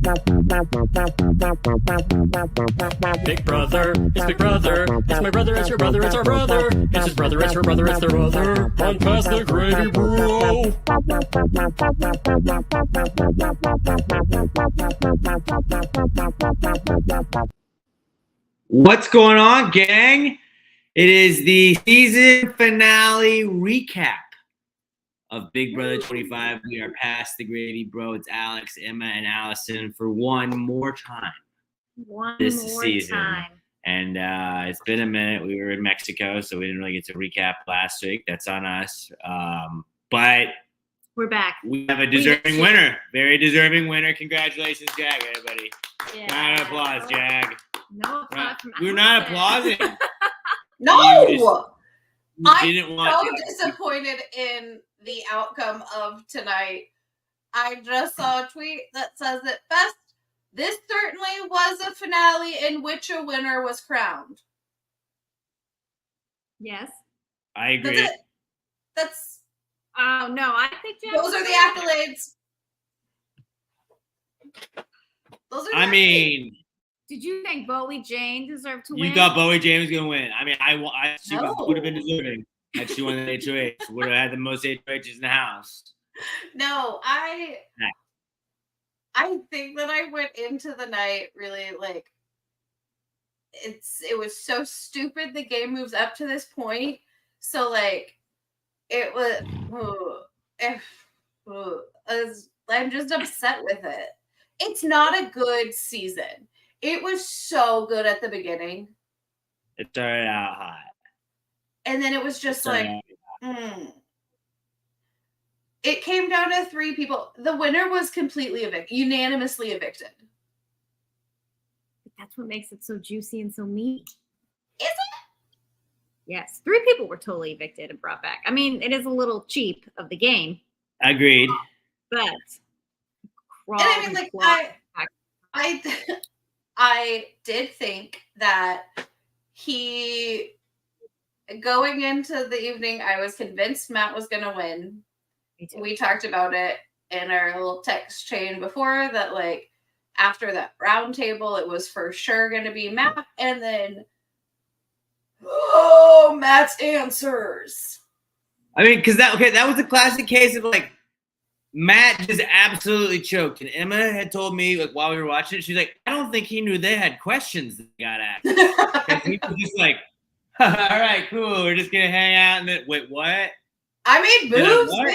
Big brother, it's big brother. It's my brother, it's your brother, it's our brother. It's his brother, it's her brother, it's their brother. Run past the gravy, bro. What's going on, gang? It is the season finale recap of Big Brother 25. We are past the gravy, bro. It's Alex, Emma, and Allison for one more time. This season. And it's been a minute. We were in Mexico, so we didn't really get to recap last week. That's on us. But we're back. We have a deserving winner. Very deserving winner. Congratulations, Jag, everybody. Yeah. Round of applause, Jag. No applause from We're not applauding. No! I'm so disappointed in the outcome of tonight. I just saw a tweet that says it best. This certainly was a finale in which a winner was crowned. Yes. I agree. That's oh no, I think those are the accolades. Did you think Bowie Jane deserved to win? You thought Bowie Jane was going to win. I mean, she would have been deserving had she won the HOH. Would have had the most HOHs in the house. No, I think that I went into the night really like it was so stupid the game moves up to this point. So like it was I'm just upset with it. It's not a good season. It was so good at the beginning. It started out hot. And then it was just It came down to 3 people. The winner was completely unanimously evicted. That's what makes it so juicy and so meaty. Is it? Yes. 3 people were totally evicted and brought back. I mean, it is a little cheap of the game. Agreed. But I did think that going into the evening, I was convinced Matt was going to win. We talked about it in our little text chain before that, like, after that round table, it was for sure going to be Matt. And then, Matt's answers. I mean, because that was a classic case of, like, Matt just absolutely choked. And Emma had told me, like, while we were watching it, she's like, I don't think he knew they had questions that got asked. Because he was just like, all right, cool. We're just going to hang out. And then, wait, what? I made moves, man.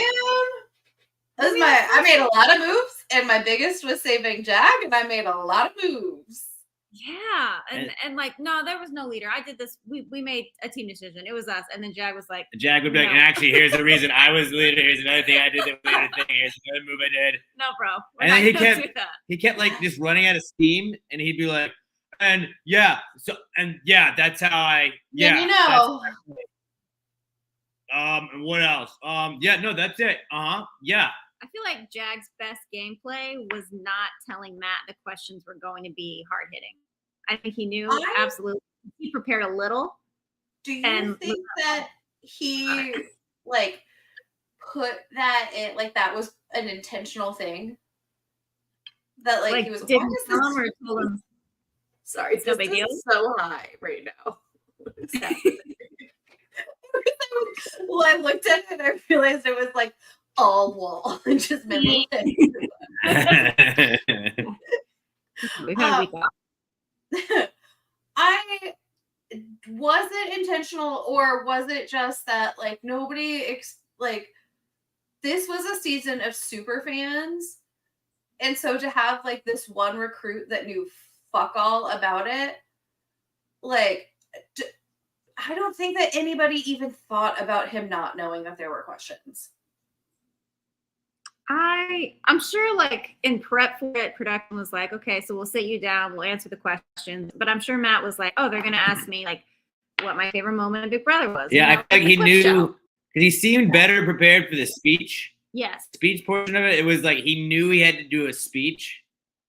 I made a lot of moves. And my biggest was saving Jag. And I made a lot of moves. Yeah. And like, no, there was no leader. I did this. We made a team decision. It was us. And then Jag was like. Jag would be like, and actually, here's the reason I was the leader. Here's another thing I did that was the leader thing. Here's another move I did. No, bro. And then he kept like just running out of steam. And he'd be like, and that's how I, yeah. And and what else? That's it. Yeah. I feel like Jag's best gameplay was not telling Matt the questions were going to be hard hitting. I think he knew absolutely. He prepared a little. Do you think that he like put that in, like that was an intentional thing? That like he was didn't tell him or told him. Sorry, it's no big deal. So high right now. Well, I looked at it and I realized it was like all wall and just mimicked it. Was it intentional or was it just that like nobody this was a season of super fans, and so to have like this one recruit that knew fuck all about it, like I don't think that anybody even thought about him not knowing that there were questions. I'm sure like in prep for it, production was like, okay, so we'll sit you down, we'll answer the questions. But I'm sure Matt was like, oh, they're gonna ask me like what my favorite moment of Big Brother was. Yeah, I think he knew because he seemed better prepared for the speech. Yes. Speech portion of it. It was like he knew he had to do a speech.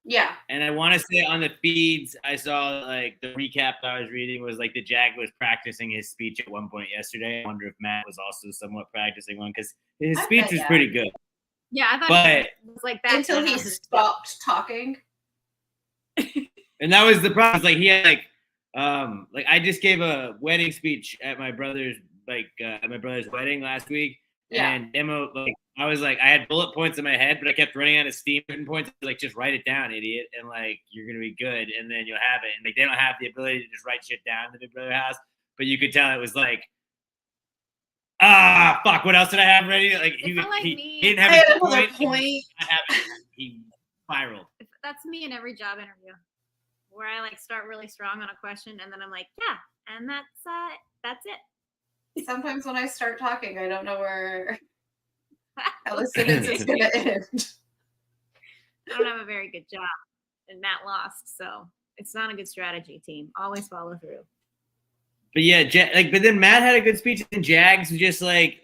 Yeah. And I want to say on the feeds, I saw like the recap that I was reading was like the Jag was practicing his speech at one point yesterday. I wonder if Matt was also somewhat practicing one because his speech was pretty good. Yeah, I thought it was like that until he stopped talking. And that was the problem. Like he had like I just gave a wedding speech at my brother's wedding last week. Yeah. And Emma, like I was like I had bullet points in my head, but I kept running out of steam points. Like just write it down, idiot, and like you're gonna be good, and then you'll have it. And like they don't have the ability to just write shit down in the Big Brother house, but you could tell it was like, fuck, what else did I have ready? Like he didn't have a point. He spiraled. That's me in every job interview, where I like start really strong on a question, and then I'm like, yeah, and that's it. Sometimes when I start talking, I don't know where Allison is going to end. I don't have a very good job, and Matt lost, so it's not a good strategy, team. Always follow through. But yeah, but then Matt had a good speech, and Jags just like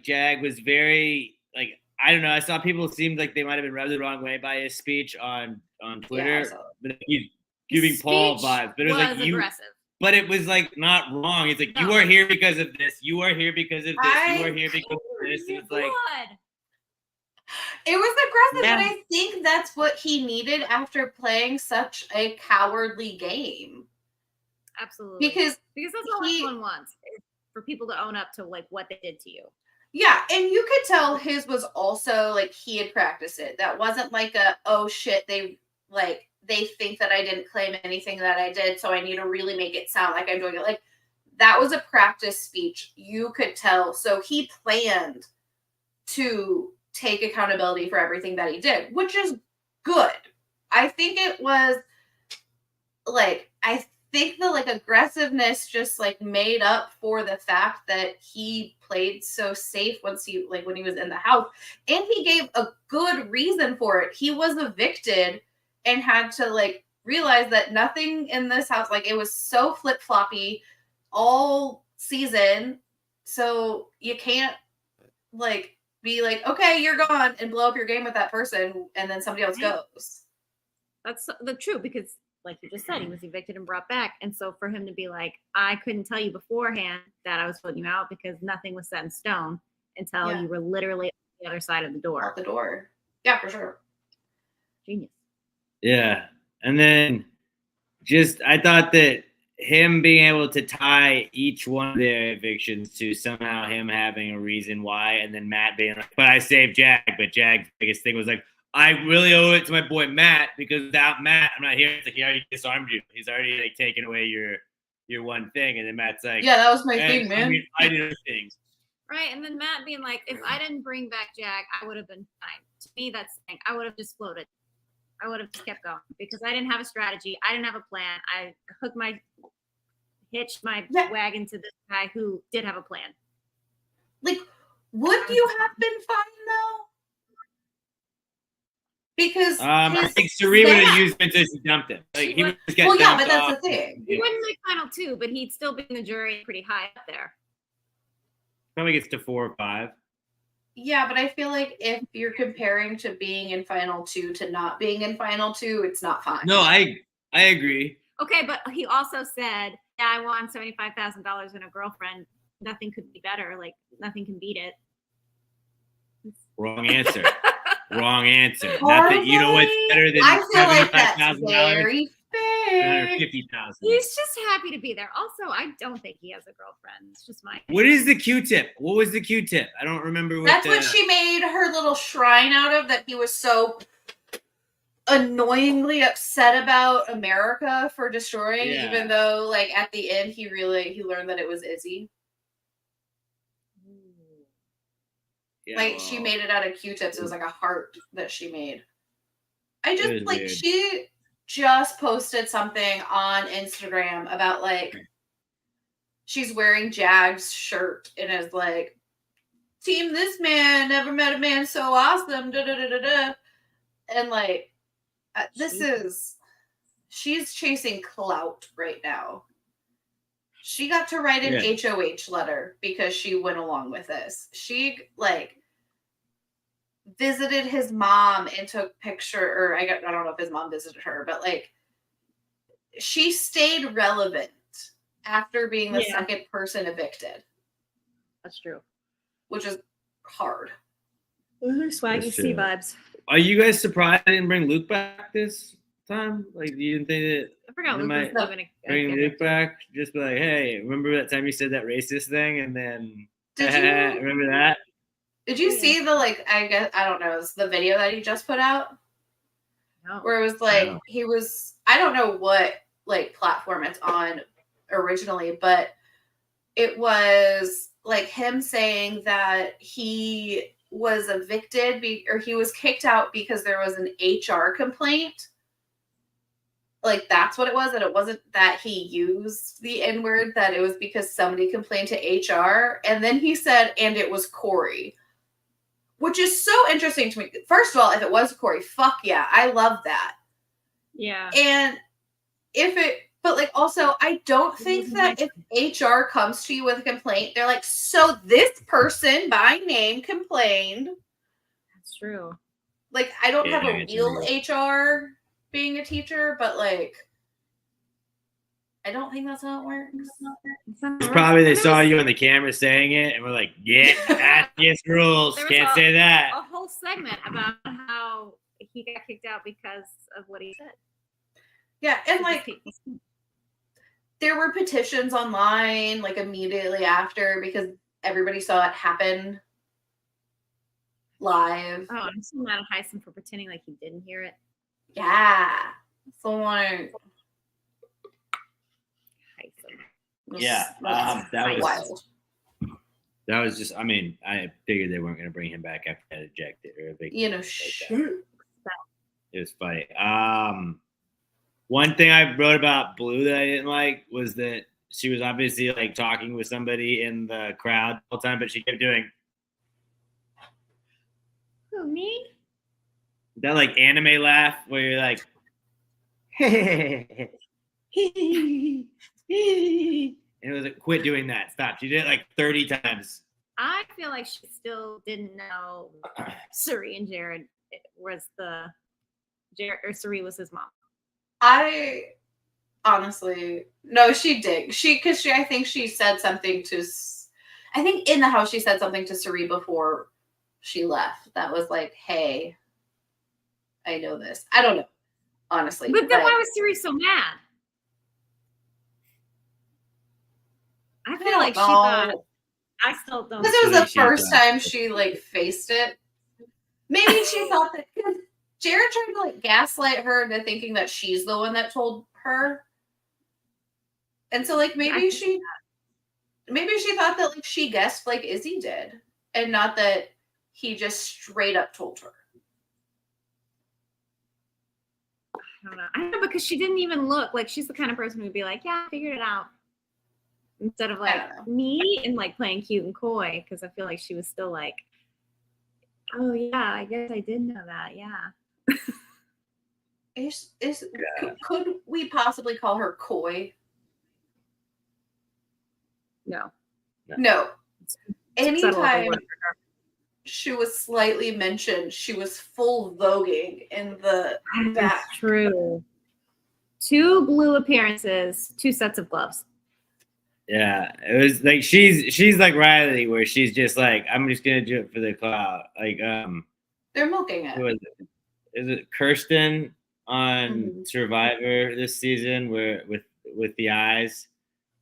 Jag was very like I don't know. I saw people seemed like they might have been rubbed the wrong way by his speech on Twitter, but he's giving Paul vibes. But it was like aggressive. But it was like not wrong. It's like you are here because of this. You are here because of this. You are here because of this. And it's like it was aggressive, but I think that's what he needed after playing such a cowardly game. Absolutely. Because that's all everyone wants, is for people to own up to like what they did to you. Yeah, and you could tell his was also like he had practiced it. That wasn't like a oh shit, they think that I didn't claim anything that I did, so I need to really make it sound like I'm doing it. Like that was a practice speech. You could tell. So he planned to take accountability for everything that he did, which is good. I think it was like the like aggressiveness just like made up for the fact that he played so safe when he was in the house, and he gave a good reason for it. He was evicted and had to like realize that nothing in this house, like it was so flip-floppy all season, so you can't like be like, okay, you're gone, and blow up your game with that person and then somebody else goes. That's the truth, because like you just said, he was evicted and brought back. And so for him to be like, I couldn't tell you beforehand that I was putting you out because nothing was set in stone until you were literally on the other side of the door. Out the door. Yeah, for sure. Genius. Yeah. And then I thought that him being able to tie each one of their evictions to somehow him having a reason why, and then Matt being like, but I saved Jag, but Jag's biggest thing was like, I really owe it to my boy Matt, because without Matt, I'm not here. It's like he already disarmed you. He's already like taken away your one thing. And then Matt's like, yeah, that was my thing, man. I did things. Right. And then Matt being like, if I didn't bring back Jag, I would have been fine. To me, that's saying I would have just floated. I would have just kept going because I didn't have a strategy. I didn't have a plan. I hitched my wagon to this guy who did have a plan. Like, would you have been fine though? Because I think Suri would have used him until she dumped him. Like he would just get but off. that's the thing. He wouldn't make final two, but he'd still be in the jury pretty high up there. Probably gets to 4 or 5. Yeah, but I feel like if you're comparing to being in final 2 to not being in final 2, it's not fine. No, I agree. Okay, but he also said, yeah, I won $75,000 in a girlfriend. Nothing could be better. Like nothing can beat it. Wrong answer. Wrong answer. Not that you know what's better than I feel like that's $75,000. very fair. $150,000. He's just happy to be there. Also, I don't think he has a girlfriend. It's just my. What is the Q-tip? What was the Q-tip? I don't remember. That's what she made her little shrine out of. That he was so annoyingly upset about America for destroying, even though, like at the end, he learned that it was Izzy. Yeah, like she made it out of Q-tips. It was like a heart that she made. I just like weird. She just posted something on Instagram about like she's wearing Jag's shirt and is like, "Team this man, never met a man so awesome." Da, da, da, da, da. And like she's chasing clout right now. She got to write an HOH letter because she went along with this. She like visited his mom and took picture, or I don't know if his mom visited her, but like she stayed relevant after being the second person evicted. That's true. Which is hard. Those are swaggy C vibes. Are you guys surprised I didn't bring Luke back this time? Like, you didn't think that I forgot they Luke might was even a bring good Luke back? Just be like, hey, remember that time you said that racist thing? And then, Did you remember that? did you Yeah. see the I guess I don't know, it's the video that he just put out? No. Where it was like No. he was I don't know what like platform it's on originally, but it was like him saying that he was evicted or he was kicked out because there was an HR complaint. Like that's what it was, and it wasn't that he used the N-word, that it was because somebody complained to HR. And then he said, and it was Corey. Which is so interesting to me. First of all, if it was Corey, fuck yeah, I love that. Yeah. And but like also, I don't think that if HR comes to you with a complaint, they're like, so this person by name complained. That's true. Like, I don't have a it's real HR being a teacher, but like, I don't think that's how it works. It's probably they saw you on the camera saying it and we're like, yeah, that's against rules. There was Can't say that. a whole segment about how he got kicked out because of what he said. Yeah, and like, there were petitions online like immediately after because everybody saw it happen live. Oh, I'm so mad at Heisen for pretending like he didn't hear it. Yeah. So like Heisen. Yeah, that's that wild. was just, I mean, I figured they weren't going to bring him back after that ejected or evicted. You know, like shit. that. It was funny. One thing I wrote about Blue that I didn't like was that she was obviously like talking with somebody in the crowd the whole time, but she kept doing Who, me? that like anime laugh where you're like, and it was like, quit doing that. Stop. She did it like 30 times. I feel like she still didn't know Suri and Jared was Suri was his mom. I honestly, no, she did. I think she said something I think in the house she said something to Suri before she left. That was like, hey, I know this. I don't know, honestly. But then why was Suri so mad? I feel like she thought. I still don't. Because it was the first time she like faced it. Maybe she thought that because Jared tried to like gaslight her into thinking that she's the one that told her. And so like maybe she thought that like she guessed like Izzy did and not that he just straight up told her. I don't know because she didn't even look like she's the kind of person who'd be like, yeah, I figured it out. Instead of like me and like playing cute and coy, because I feel like she was still like, oh yeah, I guess I did know that. Yeah. Could we possibly call her coy? No. Anytime she was slightly mentioned, she was full voguing in the back. That's true. 2 Blue appearances, 2 sets of gloves. Yeah, it was like she's like Riley, where she's just like, I'm just gonna do it for the clout. Like they're milking it. Who is it? Is it Kirsten on Survivor this season, where with the eyes,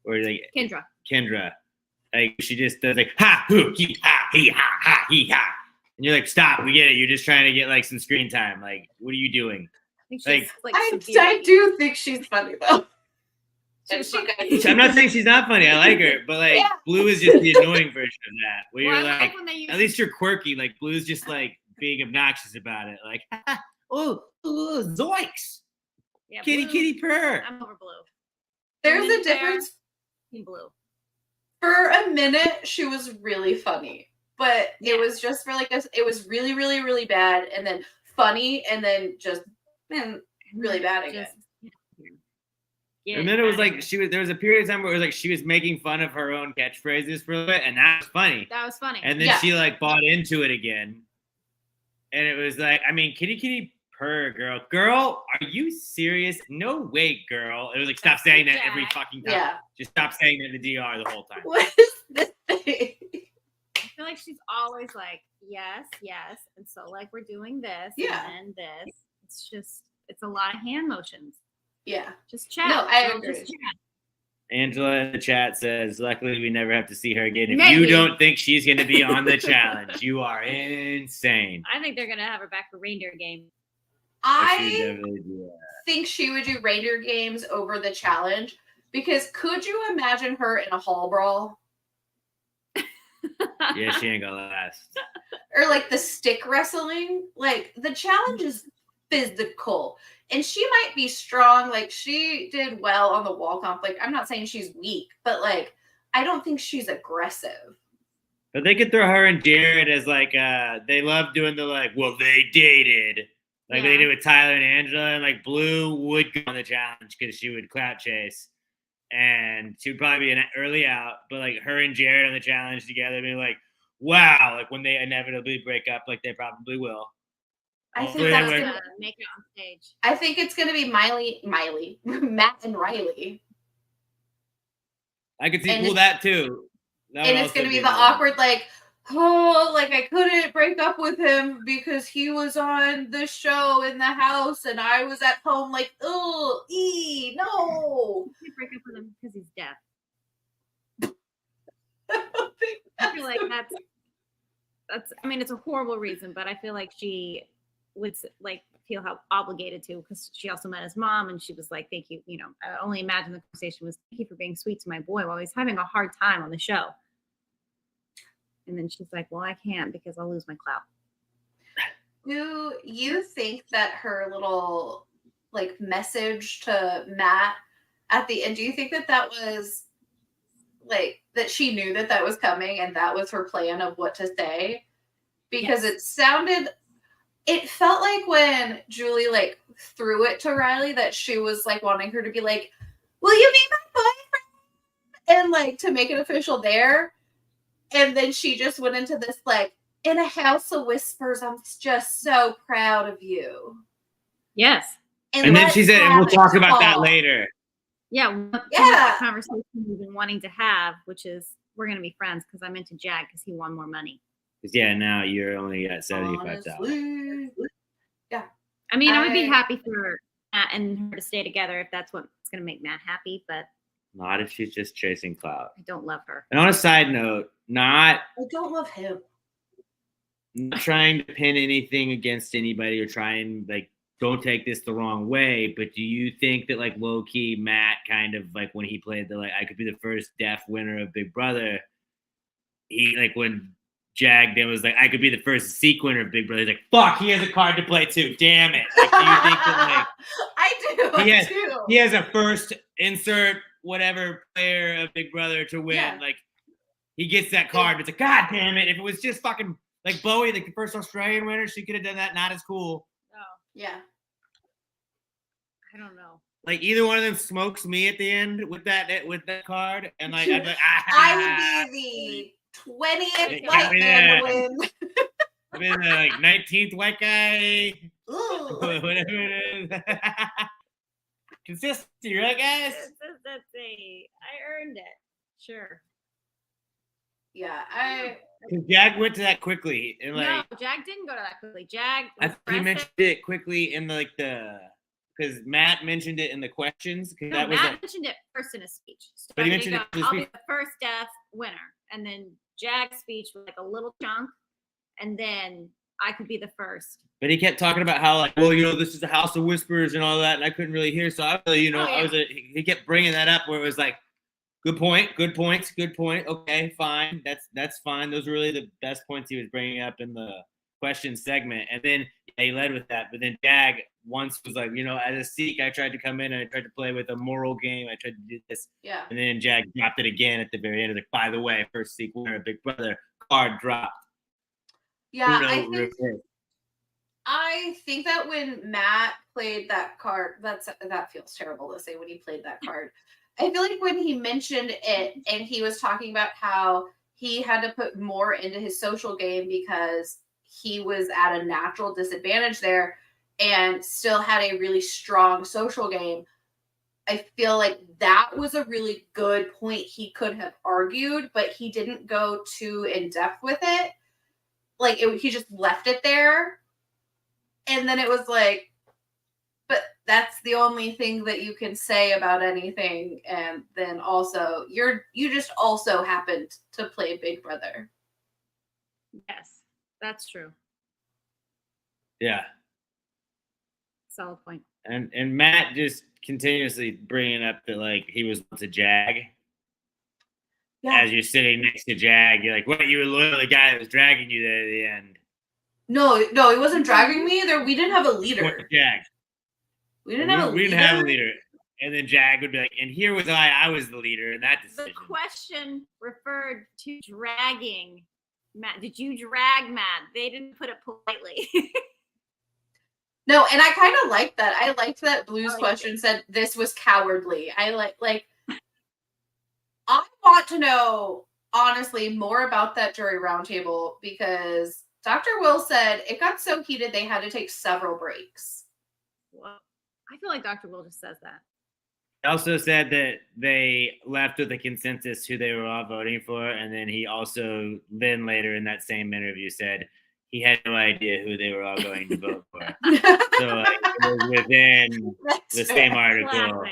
or like Kendra, like she just does like ha hoo he ha he ha, and you're like, stop, we get it. You're just trying to get like some screen time. Like, what are you doing? I do think she's funny though. I'm not saying she's not funny. I like her, but like Blue is just the annoying version of that. Where you're like, at least you're quirky. Like Blue's just like being obnoxious about it. Like, oh, zoinks! Yeah, kitty purr. I'm over Blue. There's a difference in Blue. For a minute, she was really funny, but it was just for like it was really, really, really bad, and then funny, and then just really bad again. And then it was like there was a period of time where it was like she was making fun of her own catchphrases for a bit, and that was funny. And then she like bought into it again. And it was like, I mean, kitty purr, girl, are you serious? No way, girl. It was like, stop saying that every fucking time. Yeah. Just stop saying that in the DR the whole time. What is this thing? I feel like she's always like, yes, and so like we're doing this and then this. It's just it's a lot of hand motions. Yeah. Just chat. No, I Girl, agree. just chat. Angela in the chat says, luckily we never have to see her again. If Maybe. you don't think she's going to be on the challenge, you are insane. I think they're gonna have her back for reindeer game. She would I definitely do that. think she would do reindeer games over the challenge because could you imagine her in a hall brawl? Yeah, she ain't gonna last. Or like the stick wrestling? Like the challenge is physical. And she might be strong. Like she did well on the wall comp. Like I'm not saying she's weak, but like I don't think she's aggressive. But they could throw her and Jared as like they love doing the like, well, they dated. Like they did with Tyler and Angela, and like Blue would go on the challenge because she would clout chase. And she would probably be an early out, but like her and Jared on the challenge together, being like, wow, like when they inevitably break up, like they probably will. I think Hopefully that's they gonna Gonna make it on stage. I think it's gonna be Miley, Matt and Riley. I could see And that too. That would And it's also gonna be the nice. awkward, like, oh, like I couldn't break up with him because he was on the show in the house and I was at home, like, oh, no. You can't break up with him because he's deaf. I feel like that's. I mean, it's a horrible reason, but I feel like she would like feel how obligated to because she also met his mom and she was like, "Thank you." You know, I only imagine the conversation was, "Thank you for being sweet to my boy while he's having a hard time on the show." And then she's like, "Well, I can't because I'll lose my clout." Do you think that her little like message to Matt at the end? Do you think that was like that she knew that was coming and that was her plan of what to say? Because it felt like when Julie like threw it to Riley that she was like wanting her to be like, "Will you be my boyfriend?" and like to make it official there. And then she just went into this like, in a house of whispers, I'm just so proud of you. Yes. And then she said, and we'll talk about that later. Yeah. Yeah. Conversation we've been wanting to have, which is we're going to be friends because I'm into Jag because he won more money. Yeah, now you're only at $75,000. Yeah. I mean, I would be happy for Matt and her to stay together if that's what's going to make Matt happy, but not if she's just chasing clout. I don't love her. And on a side note, I don't love him. Not trying to pin anything against anybody or try and like don't take this the wrong way, but do you think that like low key Matt kind of like when he played the like I could be the first deaf winner of Big Brother, he like when Jag then was like I could be the first Sikh winner of Big Brother, he's like fuck, he has a card to play too, damn it. Like, do you think that like he has a first insert whatever player of Big Brother to win, like he gets that card, but it's like god damn it, if it was just fucking like Bowie, like the first Australian winner, she could have done that. Not as cool. Oh. Yeah. I don't know. Like either one of them smokes me at the end with that card, and like I'd be like, I would be the 20th white man to win. I've been the like 19th white guy. Ooh. Whatever it is. Consistency, right, guys? Consistency. I earned it. Sure. Yeah, Because Jag went to that quickly, and like no, Jag didn't go to that quickly. Jag, he mentioned it quickly in the because Matt mentioned it in the questions. No, that was Matt mentioned it first in his speech. So but he mentioned I'll be the first deaf winner, and then Jag's speech was like a little chunk, and then I could be the first. But he kept talking about how like, well, you know, this is a house of whispers and all that, and I couldn't really hear. So I really, he kept bringing that up where it was like. Good point. Good points. Good point. Okay, fine. That's fine. Those are really the best points he was bringing up in the question segment. And then he led with that. But then Jag once was like, you know, as a Sikh, I tried to come in and I tried to play with a moral game. I tried to do this. Yeah. And then Jag dropped it again at the very end. Like, by the way, first Sikh winner of Big Brother, card dropped. Yeah, I think that when Matt played that card, that feels terrible to say when he played that card. I feel like when he mentioned it and he was talking about how he had to put more into his social game because he was at a natural disadvantage there and still had a really strong social game. I feel like that was a really good point he could have argued, but he didn't go too in depth with it. Like he just left it there. And then it was like, but that's the only thing that you can say about anything. And then also you just also happened to play Big Brother. Yes, that's true. Yeah. Solid point. And Matt just continuously bringing up that like he was once a Jag. Yeah. As you're sitting next to Jag, you're like, "What? You were loyal to the guy that was dragging you there at the end." No, he wasn't dragging me. We didn't have a leader. Jag. We didn't have a leader. We didn't have a leader. And then Jag would be like, "And here was I was the leader in that decision." The question referred to dragging Matt. Did you drag Matt? They didn't put it politely. No, and I kind of liked that. I liked that Blue's question said this was cowardly. I like I want to know honestly more about that jury roundtable because Dr. Will said it got so heated they had to take several breaks. Well, I feel like Dr. Will just says that. He also said that they left with a consensus who they were all voting for, and then he also then later in that same interview said he had no idea who they were all going to vote for. So like it was within the same article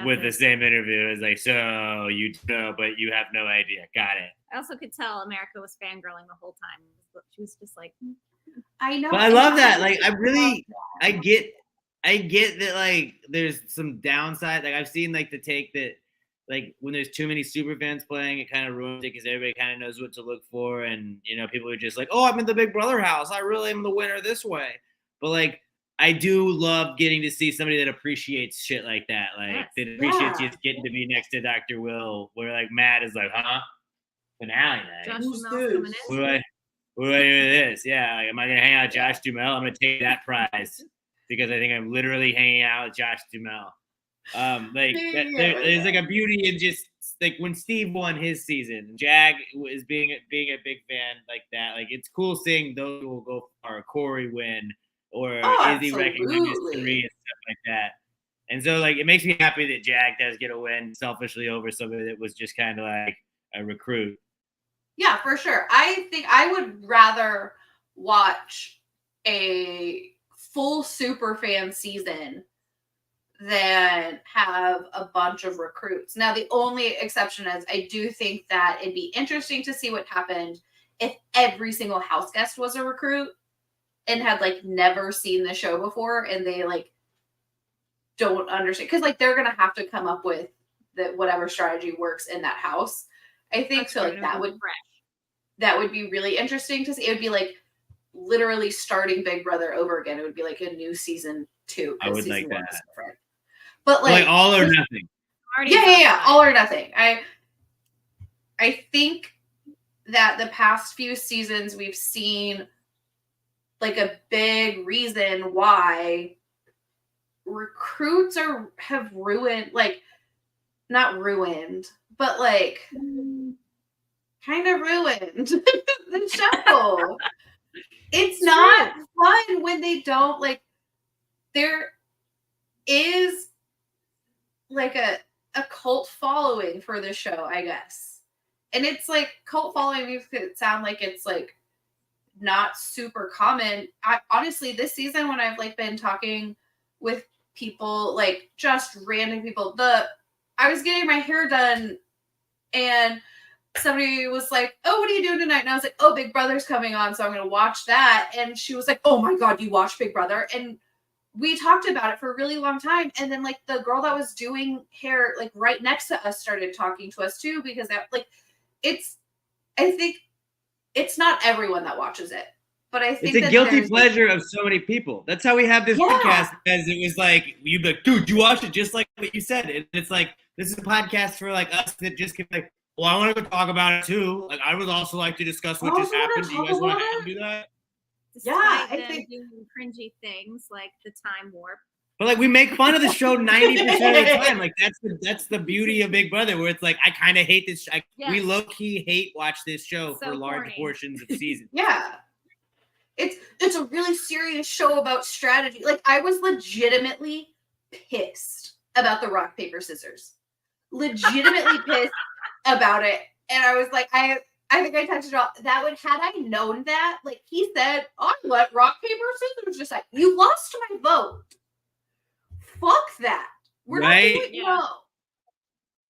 with the same interview. It's like, so you know, but you have no idea. Got it. I also could tell America was fangirling the whole time. She was just like, I know. But I love that. Like I get that like there's some downside. Like I've seen like the take that like when there's too many super fans playing, it kind of ruins it because everybody kind of knows what to look for. And you know, people are just like, oh, I'm in the Big Brother house. I really am the winner this way. But like I do love getting to see somebody that appreciates shit like that. Like that appreciates you getting to be next to Dr. Will, where like Matt is like, huh? Finale night. Josh Dumel's coming in. What do I do with this? Yeah, like, am I gonna hang out with Josh Dumel? I'm gonna take that prize because I think I'm literally hanging out with Josh Dumel. There's like a beauty in just like when Steve won his season, Jag was being a big fan like that. Like it's cool seeing those who will go for a Corey win or Izzy recognizing history and stuff like that. And so like it makes me happy that Jag does get a win selfishly over somebody that was just kind of like a recruit. Yeah, for sure. I think I would rather watch a full super fan season than have a bunch of recruits. Now, the only exception is I do think that it'd be interesting to see what happened if every single house guest was a recruit and had like never seen the show before and they like don't understand because like they're gonna have to come up with that whatever strategy works in that house. I think so. Like that would be really interesting to see. It would be like literally starting Big Brother over again. It would be like a new season 2. I would like that. But like all or nothing. Yeah, all or nothing. I think that the past few seasons we've seen like a big reason why recruits have ruined, like not ruined, but like kind of ruined the show. It's not fun when they don't like. There is like a cult following for the show, I guess, and it's like cult following makes it sound like it's like not super common. I honestly, this season when I've like been talking with people, like just random people, I was getting my hair done and somebody was like, oh, what are you doing tonight? And I was like, oh, Big Brother's coming on, so I'm going to watch that. And she was like, oh my God, you watch Big Brother? And we talked about it for a really long time. And then like the girl that was doing hair like right next to us started talking to us too, because that like I think it's not everyone that watches it. But I think it's a guilty pleasure of so many people. That's how we have this podcast, because it was like, you'd be like, dude, you watched it just like what you said. And it's like, this is a podcast for like us that just can like, well, I want to talk about it too. Like, I would also like to discuss what just happened. Do you guys want to do that? Yeah, I think doing cringy things like the time warp. But like we make fun of the show 90% of the time. Like that's the beauty of Big Brother, where it's like I kind of hate this. We low key hate watch this show for large portions of season. Yeah, it's a really serious show about strategy. Like I was legitimately pissed about the rock paper scissors. Legitimately pissed about it, and I was like, I think I touched it all. That would, had I known that, like he said, I let rock paper scissors decide. You lost my vote. fuck that. We're Right? not doing Yeah.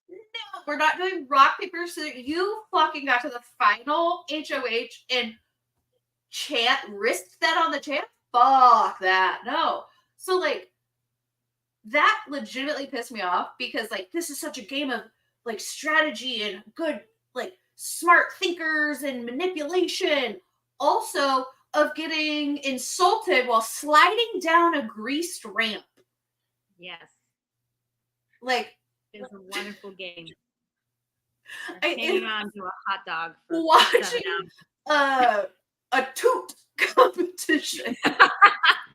no, we're not doing rock paper scissors. You fucking got to the final HOH and risked that on the chant. Fuck that. No. So like that legitimately pissed me off because like this is such a game of like strategy and good like smart thinkers and manipulation. Also of getting insulted while sliding down a greased ramp. Yes. Like It's a wonderful game. I- Hanging on to a hot dog. For watching 7 hours. a toot competition. I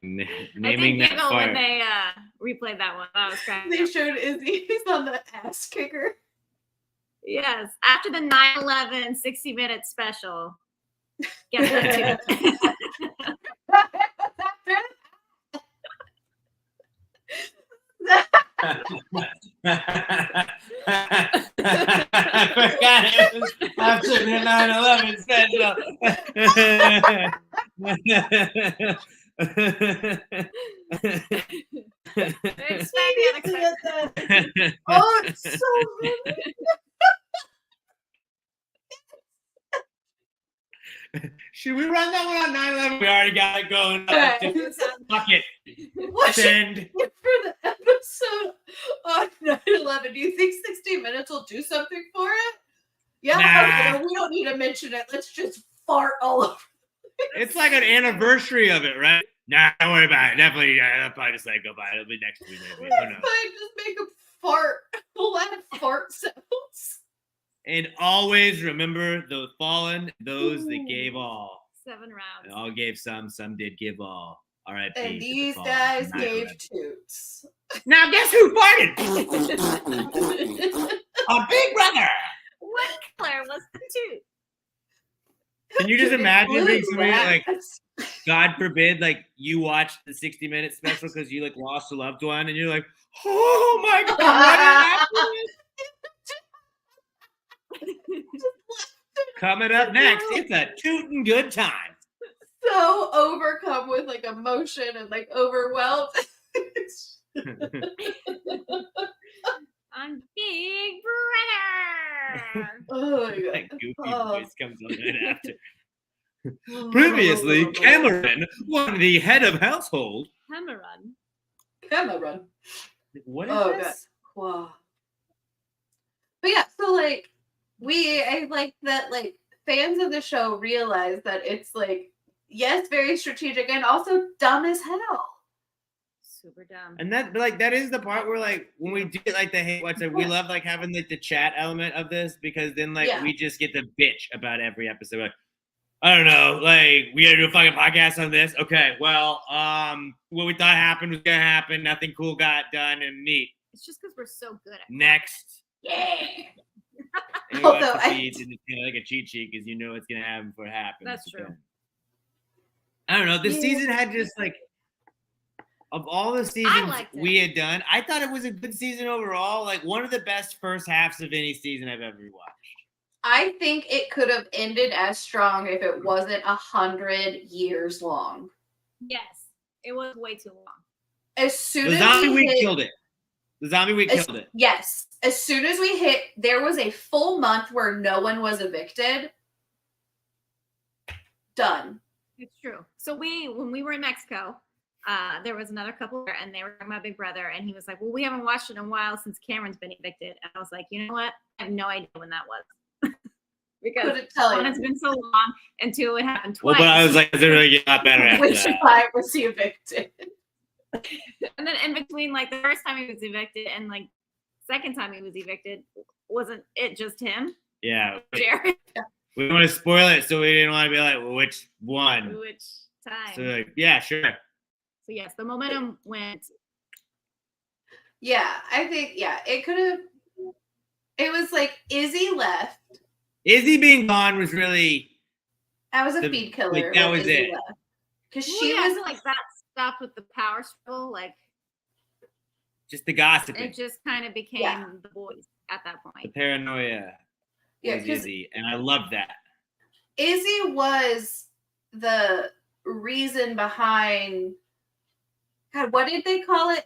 Naming did that giggle when fart. they replayed that one. That was cracking They up. showed Izzy. He's on the ass kicker. Yes. After the 9/11 60-minute special. Guess what, too? I forgot it was after the 9/11 special. Expect the unexpected. Oh, it's so good. Should we run that one on 9/11? We already got it going. Okay. Fuck it. What should Send. we do for the episode on 9/11? Do you think 60 Minutes will do something for it? Yeah, Nah. okay, we don't need to mention it. Let's just fart all over. It's like an anniversary of it, right? Nah, don't worry about it. Definitely, I'll probably just let go by it. It'll be next week, maybe. Who knows? Fine, just make a fart. We'll add fart sounds. And always remember the fallen, those that gave all. 7 rounds. And all gave some did give all. R.I.P. And to the these fallen guys from gave 9/11. toots. Now guess who farted? A Big Brother. What color was the tooth? Can you just imagine being somebody like, Rats. God forbid, like you watched the 60-minute special because you like lost a loved one, and you're like, oh my God, what happened? Coming up next, it's a tootin' good time. So overcome with like emotion and like overwhelmed. I'm Big Brother. Oh my That god. goofy Oh. voice comes on right after. Previously, Cameron, one the head of household. Cameron. Cameron. What is Oh this? god. Wow. But yeah, so like I like that like fans of the show realize that it's like yes, very strategic and also dumb as hell. Super dumb. And that is the part where like when we do like the hate watch, like we love like having like the chat element of this because then like Yeah. we just get to bitch about every episode. Like, I don't know, like we gotta do a fucking podcast on this. Okay, well, what we thought happened was gonna happen. Nothing cool got done and neat. It's just because we're so good at Next. Yeah. And you watch Although the I- feeds and it's kind of like a cheat sheet because you know what's gonna happen before it happens. That's But true. then- I don't know. This Yeah. season had just like of all the seasons liked it. we had done, I thought it was a good season overall. Like one of the best first halves of any season I've ever watched. I think it could have ended as strong if it wasn't 100 years long. Yes. It was way too long. As soon The as zombie we week hit, killed it. The zombie week killed it. Yes. As soon as we hit, there was a full month where no one was evicted. Done. It's true. So when we were in Mexico, there was another couple there and they were talking about Big Brother and he was like, well, we haven't watched it in a while since Cameron's been evicted. And I was like, you know what? I have no idea when that was. Because Couldn't tell one, you. it's been so long, and two, it happened Well, twice. but I was like, is it really get a lot better after Which that? time was he evicted? And then in between, like the first time he was evicted and like second time he was evicted, wasn't it just him, Yeah. Jared? We don't want to spoil it, so we didn't want to be like, well, which one? Which time? So like, yeah, sure. So yes, the momentum went. Yeah, I think, it could have. It was like Izzy left. Izzy being gone was really That was a The- feed killer. like, that when was Izzy it. left. Because Well, she yeah, I was feel like that stopped with the power struggle. Like just the gossiping, it just kind of became Yeah. the boys at that the point. paranoia. Yeah, was 'cause Izzy, and I love that. Izzy was the reason behind. God, what did they call it?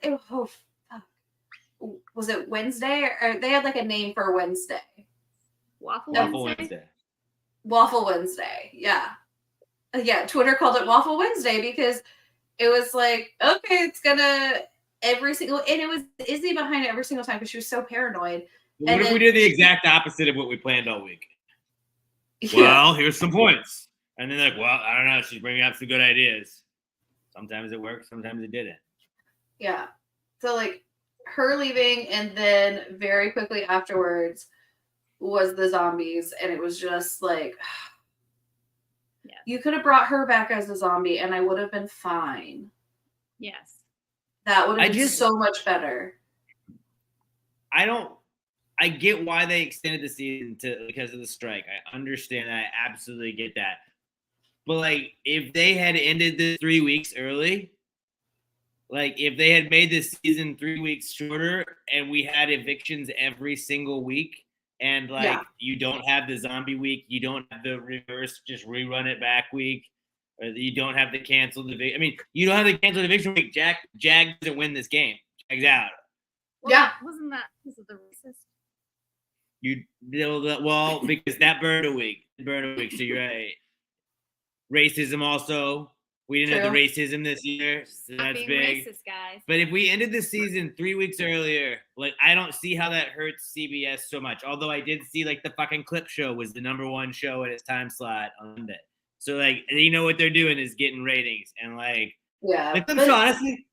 was it Wednesday? Or they had like a name for Wednesday. Waffle Waffle Wednesday? Waffle Wednesday. Yeah. Yeah, Twitter called it Waffle Wednesday because it was like, okay, it's gonna every single, and it was Izzy behind it every single time because she was so paranoid. What And if we then- did the exact opposite of what we planned all week? Yeah. Well, here's some points. And then like, well, I don't know. She's bringing up some good ideas. Sometimes it worked. Sometimes it didn't. Yeah. So like her leaving and then very quickly afterwards was the zombies. And it was just like, Yes. you could have brought her back as a zombie and I would have been fine. Yes. That would have been just- so much better. I get why they extended the season because of the strike. I understand that. I absolutely get that. But like, if they had ended this 3 weeks early, like if they had made this season 3 weeks shorter and we had evictions every single week, and like you don't have the zombie week, you don't have the reverse, just rerun it back week, or you don't have the canceled eviction. I mean, you don't have the canceled eviction week. Jag doesn't win this game. Jag's out. Well, Yeah. Wasn't that because of the racist? Well, because that burned a week. So you're right. Racism also. We didn't have the racism this year, so Not that's being big. racist, guys. But if we ended the season 3 weeks earlier, like I don't see how that hurts CBS so much. Although I did see like the fucking clip show was the #1 show at its time slot on Monday. So like you know what they're doing is getting ratings and like the clip show, honestly,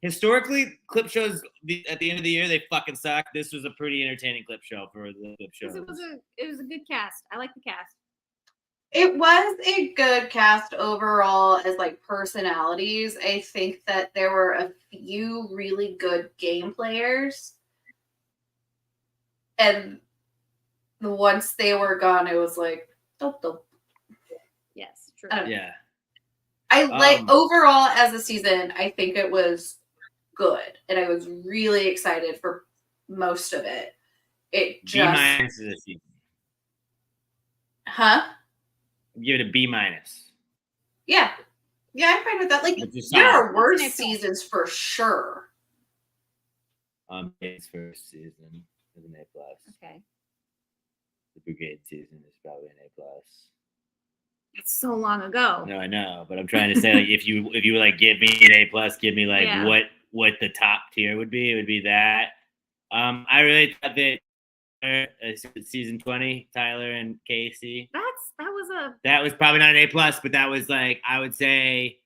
historically, clip shows at the end of the year they fucking suck. This was a pretty entertaining clip show for the clip show. It was a good cast. I like the cast. It was a good cast overall as like personalities. I think that there were a few really good game players. And once they were gone, it was like, dope. Yes, true. Yeah. I like overall as a season, I think it was good. And I was really excited for most of it. It just B- is a season. Huh? Give it a B-. Yeah. Yeah, I'm fine with that. Like Which is there solid. are worse That's an A+. seasons for sure. His first season is an A+. Okay. The Brigade season is probably an A+. It's so long ago. No, I know, but I'm trying to say like if you were like give me an A+, give me like Yeah. what the top tier would be, it would be that. I really thought that season 20, Tyler and Casey. That was probably not an A+, but that was like I would say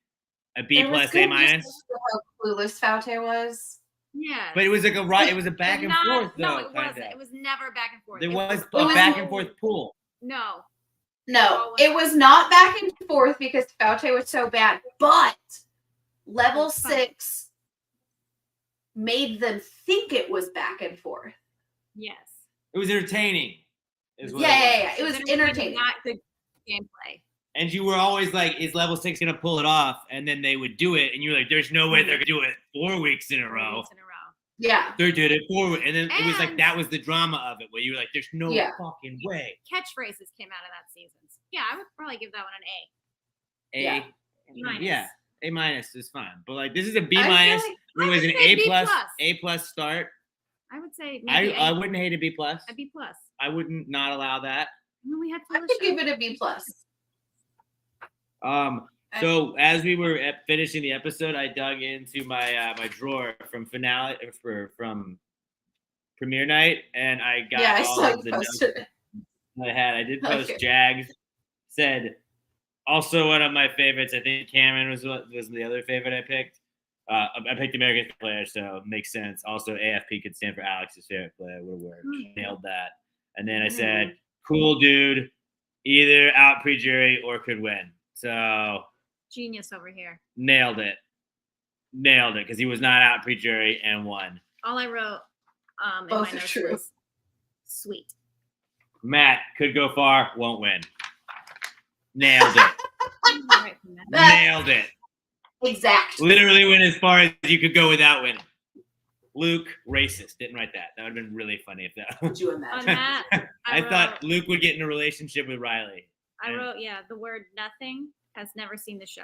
a B+, It was A-. good just how clueless Faute was. yeah. But it was like it was a back and forth though. No, it kinda. wasn't. It was never back and forth. There was it was- back and forth pool. No. No, it was not back and forth because Faute was so bad, but level That's fine. 6 made them think it was back and forth. Yes. It was entertaining. Yeah. It was entertaining. Not good gameplay. And you were always like, is level 6 gonna pull it off? And then they would do it, and you were like, there's no way they're gonna do it 4 weeks in a 4 row. weeks in a row. Yeah. They did it 4 weeks, and then it was like And- that was the drama of it, where you were like, there's no Yeah. fucking way. Catchphrases came out of that season. Yeah, I would probably give that one an A. Yeah. Minus. Yeah, A- is fine, but like this is a B-. I feel like- It was an say B+. A+ start. I would say maybe I A. wouldn't hate a B+. A B plus. I wouldn't not allow that. And then we had I could give it a B+. So as we were finishing the episode, I dug into my my drawer from from premiere night, and I got Yeah, I all saw of you the notes posted it. I had. I did post Okay. Jags. Said also one of my favorites. I think Cameron was the other favorite I picked. I picked American player, so it makes sense. Also, AFP could stand for Alex's favorite player. Would have worked. Nailed that. And then I said, cool dude, either out pre-jury or could win. So Genius over here. nailed it because he was not out pre-jury and won. All I wrote in Both my are notes true. was sweet. Matt could go far, won't win. Nailed it. All right from that. Nailed it. Exact. Literally went as far as you could go without winning. Luke, racist. Didn't write that. That would have been really funny if that. Could you On imagine? that, I wrote, thought Luke would get in a relationship with Riley. I wrote, the word nothing has never seen the show.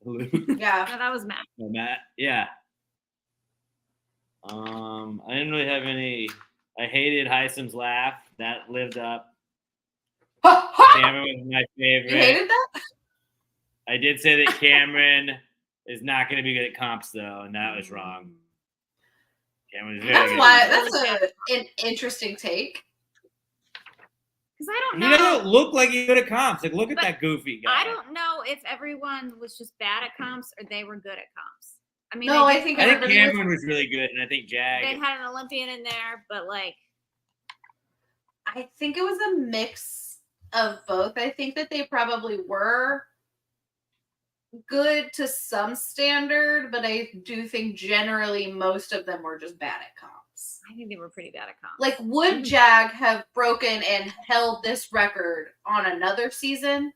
Luke, Yeah. No, that was Matt. no, Matt, yeah. I didn't really have any. I hated Hisam's laugh. That lived up. Cameron was my favorite. You hated that? I did say that Cameron is not going to be good at comps, though, and that was wrong. Cameron was very That's good. why. That's an interesting take. Because I don't He know. doesn't look like he's good at comps. Like, look at But that goofy guy. I don't know if everyone was just bad at comps or they were good at comps. I mean, No, they I did- think I think everybody Cameron was really good, and I think Jag. they had an Olympian in there, but like, I think it was a mix of both. I think that they probably were good to some standard, but I do think generally most of them were just bad at comps. I think they were pretty bad at comps. Like, would Jag have broken and held this record on another season?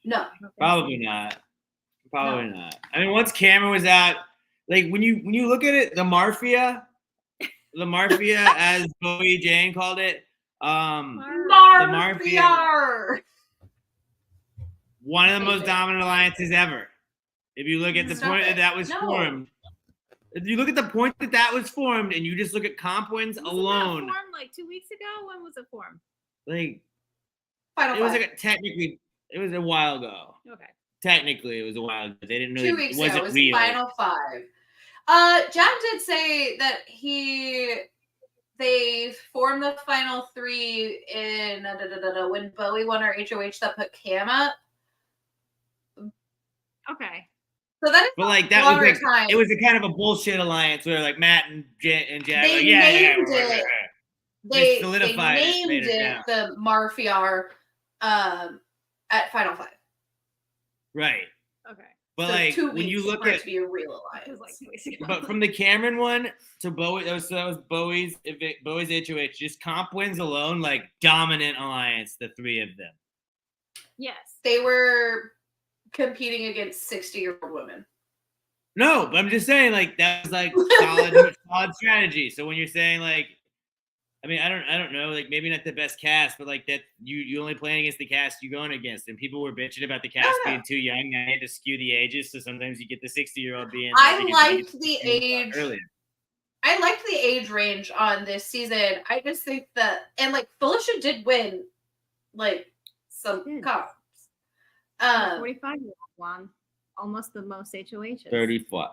No. I don't think Probably so. not. Probably not. I mean, once Cameron was out, like when you look at it, the Mafia, as Bowie Jane called it, Mafia. one of the most dominant alliances ever. If you look at the Stop point it. that was No. formed, if you look at the point that was formed, and you just look at comp wins Wasn't that alone, formed like 2 weeks ago? When was it formed? like Final it was five. like technically it was a while ago. Okay. Technically, it was a while ago. They didn't really. 2 weeks it ago. wasn't It was real. Final five. Jag did say that they formed the final three in when Bowie won her HOH that put Cam up. Okay. So that is But like a that was longer like time. it was a kind of a bullshit alliance where like Matt and Jag, They like, named we're- it- They they solidified it, named made it it down. the Mafia at Final Five. right. Okay. But So like 2 when weeks you look for it at to be a real It was alliance. like 2 weeks ago. but from the Cameron one to Bowie, that was Bowie's HOH. Just comp wins alone, like dominant alliance, the three of them. Yes. They were competing against 60-year-old women. No, but I'm just saying like that was like solid strategy. So when you're saying like, I mean, I don't know, like maybe not the best cast, but like that you only playing against the cast you're going against, and people were bitching about the cast being too young. I had to skew the ages, so sometimes you get the 60-year-old being. I because liked you the get age. earlier. I liked the age range on this season. I just think that, and like Felicia did win, like some She did. comps. 45-year-old won almost the most HOHs. 34.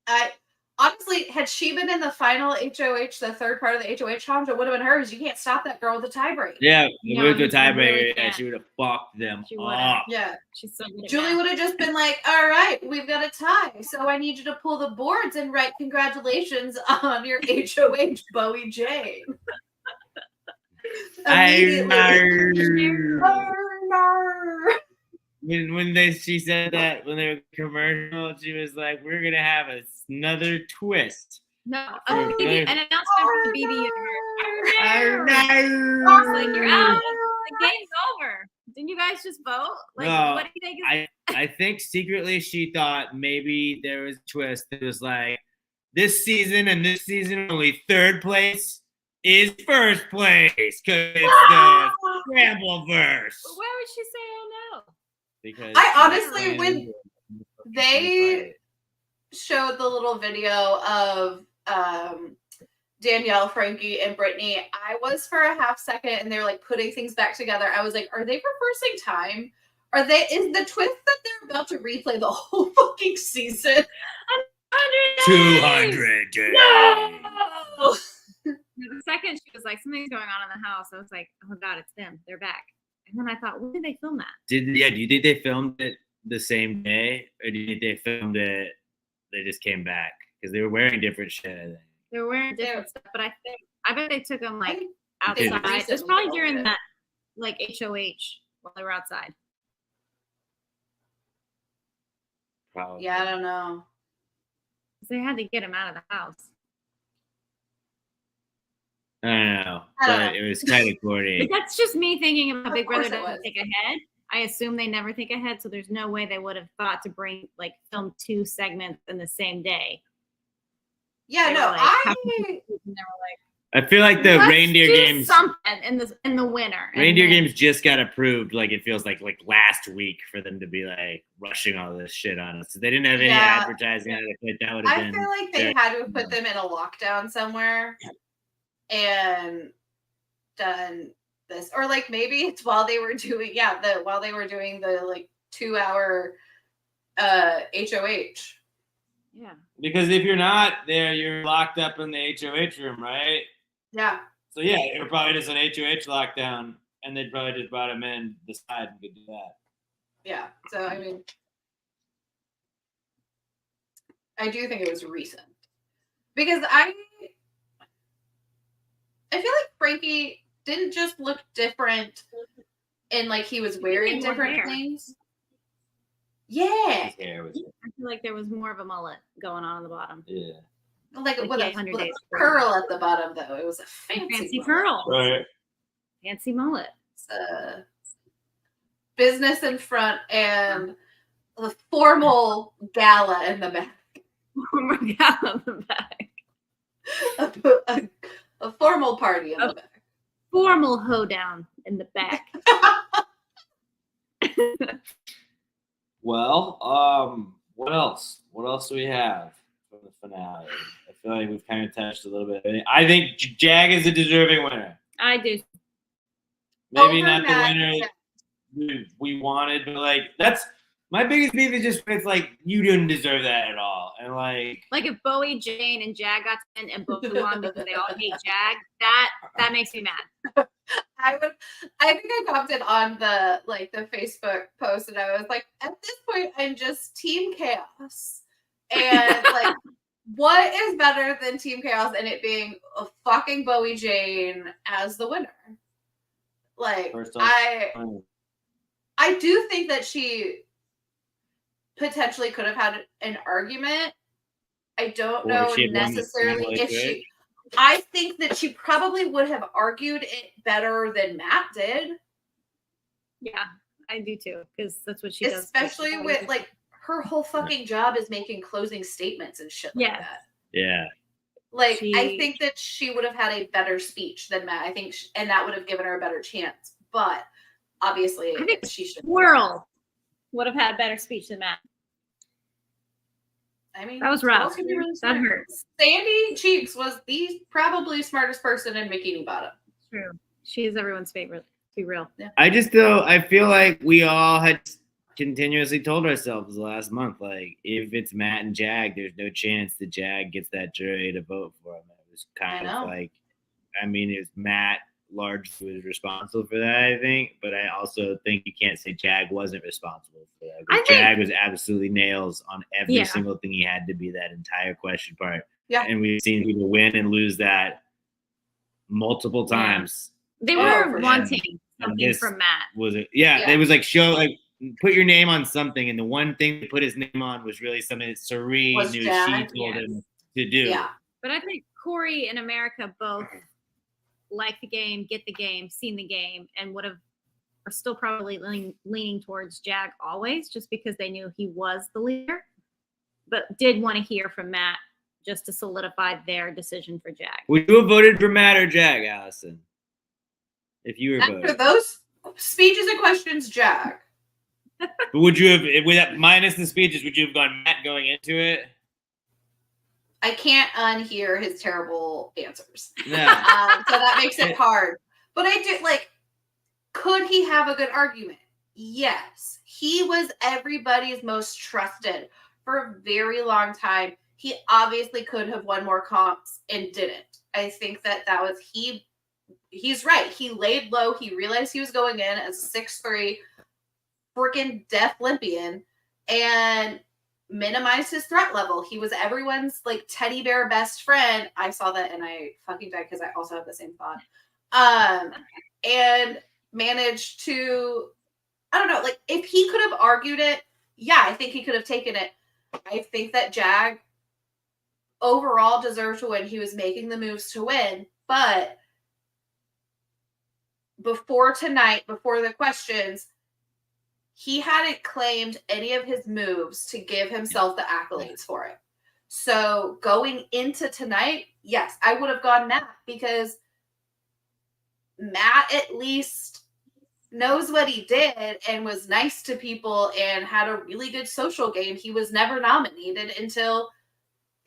I honestly, had she been in the final HOH, the third part of the HOH challenge, it would have been hers. You can't stop that girl with a tiebreak. Yeah, No, with the you tiebreaker, really yeah, can't. she would have fucked them She would've. up. Yeah. She's so good at Julie math. would have just been like, all right, we've got a tie. So I need you to pull the boards and write congratulations on your HOH, Bowie Jane. She said that when they were commercial, she was like, "We're gonna have another twist." No, Oh, an announcement for the BB universe. no. It's like you're out. The game's over. Didn't you guys just vote? Like, No, what do you think? Is I think secretly she thought maybe there was a twist. It was like this season and this season only third place is first place because it's the scramble verse. But why would she say, "Oh no"? Because I honestly, when they showed the little video of Danielle, Frankie, and Brittany, I was for a half second, and they're like putting things back together. I was like, are they reversing time? Is the twist that they're about to replay the whole fucking season? 200 days. No! The second she was like, something's going on in the house, I was like, oh god, it's them. They're back. And then I thought, when did they film that? Do you think they filmed it the same day, or do you think they filmed it? They just came back because they were wearing different shit. I think. They were wearing different stuff, but I bet they took them like They outside. It was recently probably filmed during it. that like HOH while they were outside. Probably. Yeah, I don't know. 'Cause they had to get him out of the house. I don't know, I don't but know. it was kind of corny. But that's just me thinking about Of Big Brother course it doesn't was. think ahead. I assume they never think ahead, so there's no way they would have thought to film 2 segments in the same day. Yeah, They no, were like, I how can we- and they were like, I feel like the Let's reindeer do games. something in the winter. and Reindeer then- games just got approved. Like it feels like last week for them to be like rushing all this shit on us. They didn't have any Yeah. advertising on it. That would have I been. feel like they had to have put them in a lockdown somewhere and done this, or like maybe it's while they were doing the like 2-hour HOH. Yeah. Because if you're not there, you're locked up in the HOH room, right? Yeah. So yeah, it was probably just an HOH lockdown, and they'd probably just brought him in the side and could do that. Yeah. So I mean, I do think it was recent because I feel like Frankie didn't just look different in like he was wearing more different hair. things. Yeah. His hair was I feel like there was more of a mullet going on the bottom. yeah. Like Like with the a 800 with a days curl at the bottom though. It was a Fancy fancy mullet. curl. Right. Fancy mullet. Business in front and the formal gala in the back. On the back. A formal party in the back. Formal hoedown in the back. Well, what else? What else do we have from the finale? I feel like we've kind of touched a little bit. I think Jag is a deserving winner. I do. Maybe Over not the Matt, winner yeah. we wanted, but like that's my biggest beef is just it's like you didn't deserve that at all, and like Like if Bowie, Jane, and Jag got in and both won because they all hate Jag, that makes me mad. I think I commented on the Facebook post and I was like, at this point, I'm just Team Chaos. And like, what is better than Team Chaos and it being a fucking Bowie Jane as the winner? Like, first off, I do think that she potentially could have had an argument. I don't Or know if she had won the necessarily single if issue. she. I think that she probably would have argued it better than Matt did. Yeah, I do too, because that's what she does. Especially with like her whole fucking job is making closing statements and shit like Yes. that. yeah. Like I think that she would have had a better speech than Matt. I think, and that would have given her a better chance. But obviously, I think she should. Squirrel would have had better speech than Matt. I mean, That was rough. Squirrel could be really That smart. hurts. Sandy Cheeks was the probably smartest person in Bikini Bottom. True. She is everyone's favorite. To be real. I feel like we all had continuously told ourselves the last month, like if it's Matt and Jag, there's no chance that Jag gets that jury to vote for him. It was kind of like, I mean, it was Matt largely was responsible for that, I think, but I also think you can't say Jag wasn't responsible for that. I think- Jag was absolutely nails on every Yeah. single thing he had to be that entire question part. Yeah. And we've seen people win and lose that multiple Yeah. times. They Oh, were for sure. wanting something this from Matt. Was it? Yeah, Yeah. it was like show like put your name on something, and the one thing to put his name on was really something that Sari Was knew Jag, she told yes. him to do. Yeah. But I think Corey and America both like the game, get the game, seen the game, and are still probably leaning towards Jag always, just because they knew he was the leader, but did want to hear from Matt just to solidify their decision for Jag. Would you have voted for Matt or Jag, Allison? If you were After voting, those speeches and questions, Jag. but would you have, with that minus the speeches, would you have gone Matt going into it? I can't unhear his terrible answers. Yeah. So that makes it hard. But I do like, could he have a good argument? Yes. He was everybody's most trusted for a very long time. He obviously could have won more comps and didn't. I think that was he's right. He laid low. He realized he was going in as a 6'3", freaking Death Olympian, and minimized his threat level. He was everyone's like teddy bear best friend. I saw that and I fucking died because I also have the same thought. And managed to, I don't know, like if he could have argued it, yeah, I think he could have taken it. I think that Jag overall deserved to win. He was making the moves to win, but before tonight, before the questions, he hadn't claimed any of his moves to give himself the accolades for it. So going into tonight, yes, I would have gone Matt because Matt at least knows what he did and was nice to people and had a really good social game. He was never nominated until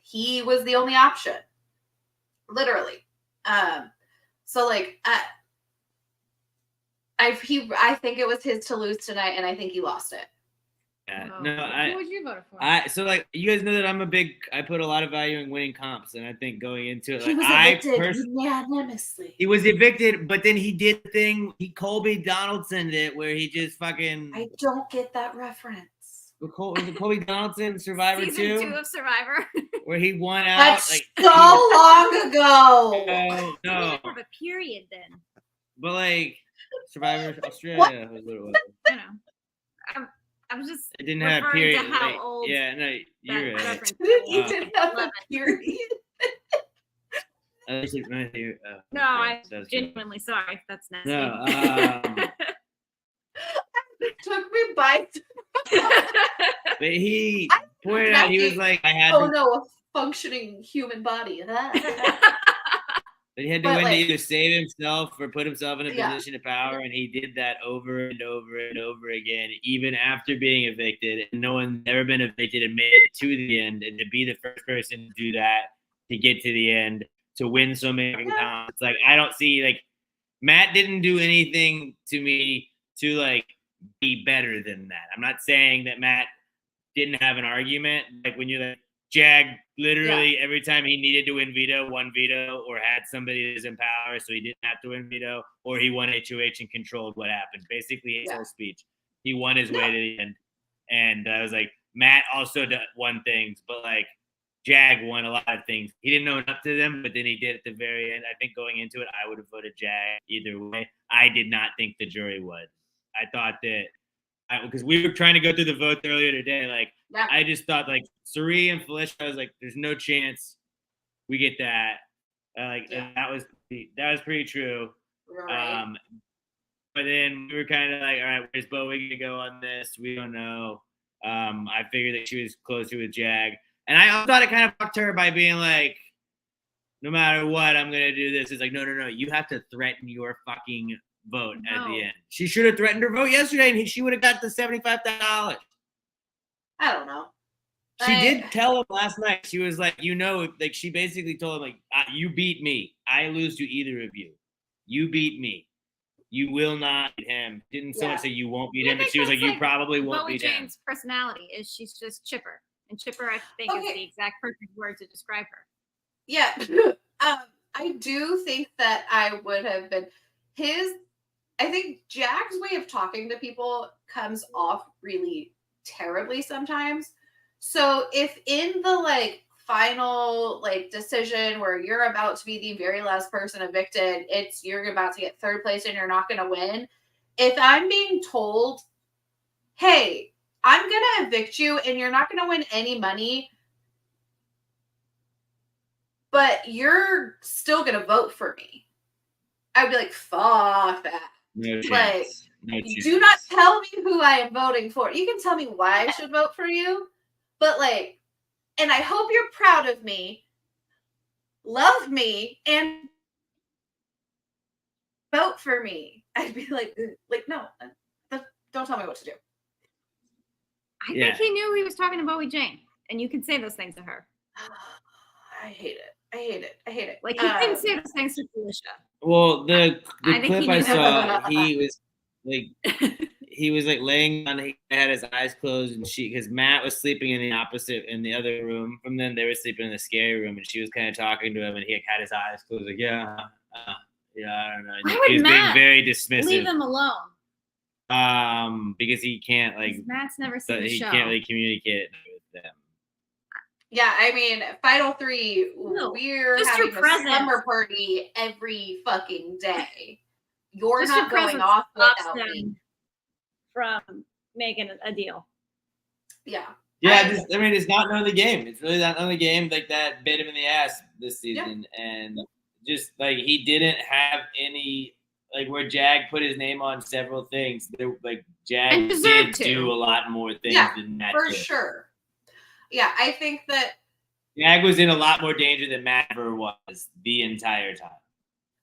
he was the only option. Literally. So like I think it was his to lose tonight, and I think he lost it. Yeah. Oh, No, who would you vote for? so like you guys know that I put a lot of value in winning comps, and I think going into it, He like was evicted unanimously. he was evicted, but then he did the thing Colby Donaldson did where he just fucking I don't get that reference. was it Colby Donaldson Survivor Season 2 2 of Survivor. where he won out That's like so long ago. no, We didn't have a period then. but like Survivor Australia was what it was. I know. I was just It didn't have a referring period. to how like, old yeah, no, you're that right. reference You didn't have a Love period. No, I'm genuinely sorry if that's nasty. No, It took me by. but he pointed out he was like, I had Oh to, no, a functioning human body. that he had to But, win to like- either save himself or put himself in a Yeah. position of power, and he did that over and over and over again, even after being evicted. And no one's ever been evicted and made it to the end, and to be the first person to do that, to get to the end, to win so many times. It's like I don't see like Matt didn't do anything to me to like be better than that. I'm not saying that Matt didn't have an argument. Like when you're like Jag literally every time he needed to win veto, won veto, or had somebody that was in power, so he didn't have to win veto, or he won HOH and controlled what happened. Basically, his whole speech, he won his way to the end. And I was like, Matt also won things, but like Jag won a lot of things. He didn't own up to them, but then he did at the very end. I think going into it, I would have voted Jag either way. I did not think the jury would. I thought that because we were trying to go through the votes earlier today, like I just thought like Suri and Felicia, I was like, there's no chance we get that. That was pretty true. Right. But then we were kind of like, all right, where's Bowie gonna go on this? We don't know. I figured that she was closer with Jag, and I thought it kind of fucked her by being like, no matter what, I'm gonna do this. It's like, no, you have to threaten your fucking vote at the end. She should have threatened her vote yesterday, and she would have got the $75,000. I don't know. She did tell him last night. She was like, like she basically told him like, you beat me. I lose to either of you. You beat me. You will not beat him. Didn't so much say you won't beat him, but she was like, you probably won't Bowie beat him. Jane's personality is she's just chipper, and chipper I think is the exact perfect word to describe her. Yeah. I do think that I would have been I think Jag's way of talking to people comes off really terribly sometimes. So if in the like final like decision where you're about to be the very last person evicted, you're about to get third place and you're not going to win. If I'm being told, hey, I'm going to evict you and you're not going to win any money, but you're still going to vote for me, I'd be like, fuck that. No chance. Like, no chance. Do not tell me who I am voting for. You can tell me why I should vote for you, but like, and I hope you're proud of me, love me, and vote for me. I'd be like no, don't tell me what to do. I think he knew he was talking to Bowie Jane, and you can say those things to her. I hate it. Like he didn't say those things to Felicia. Well, the clip I saw, he was like laying on. He had his eyes closed, and because Matt was sleeping in the other room from them. They were sleeping in the scary room, and she was kind of talking to him, and he had his eyes closed, like I don't know. Why He was would Matt being very dismissive. Leave him alone. Because he can't Matt's never seen the show. He can't really communicate with them. Yeah, I mean, Final 3, we're having a summer party every fucking day. You're just not going off without me. From making a deal. Yeah. Yeah, it's not knowing the game. It's really not knowing the game. Like that bit him in the ass this season, and just like he didn't have any like where Jag put his name on several things. Like Jag did do a lot more things than that. For sure. Yeah, I think that Jag was in a lot more danger than Matt ever was the entire time.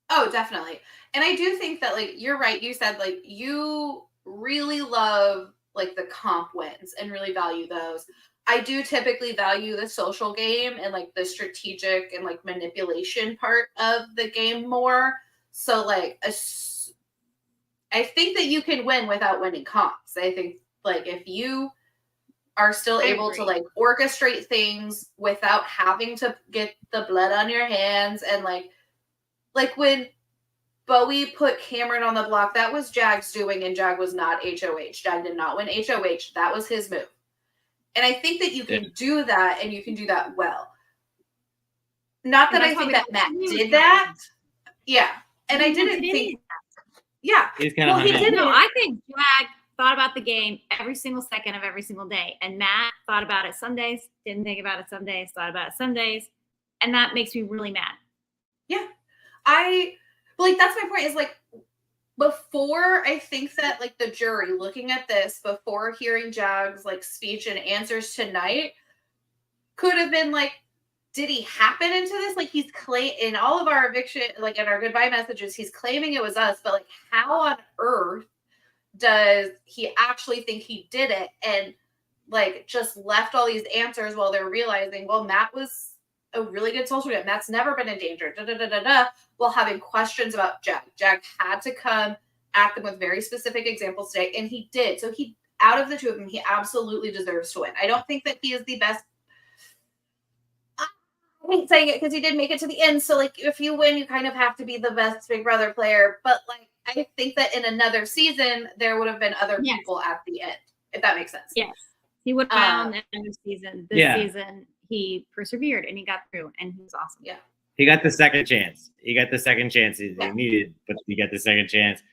Oh, definitely. And I do think that, like, you're right. You said, like, you really love, like, the comp wins and really value those. I do typically value the social game and, like, the strategic and, like, manipulation part of the game more. So, like, I think that you can win without winning comps. I think, like, if you are still able to, like, orchestrate things without having to get the blood on your hands, and, like when Bowie put Cameron on the block, that was Jag's doing, and Jag was not HOH. Jag did not win HOH. That was his move. And I think that you can do that, and you can do that well. Not that I think that Matt did that. Yeah. And I didn't think. Yeah. Well, he didn't. No, I think Jag thought about the game every single second of every single day. And Matt thought about it some days, didn't think about it some days, thought about it some days. And that makes me really mad. Yeah. That's my point, is, like, before, I think that, like, the jury looking at this before hearing Jag's, like, speech and answers tonight could have been like, did he happen into this? Like, he's in all of our eviction, like, in our goodbye messages, he's claiming it was us, but, like, how on earth does he actually think he did it? And, like, just left all these answers while they're realizing, well, Matt was a really good social guy. Matt's never been in danger, while having questions about Jag. Jag had to come at them with very specific examples today, and he did. So out of the two of them, he absolutely deserves to win. I don't think that he is the best. I hate saying it because he did make it to the end. So, like, if you win, you kind of have to be the best Big Brother player. But, like, I think that in another season, there would have been other people at the end, if that makes sense. Yes. He would have found another season. This season, he persevered and he got through, and he was awesome. Yeah. He got the second chance. He got the second chance he needed, but he got the second chance.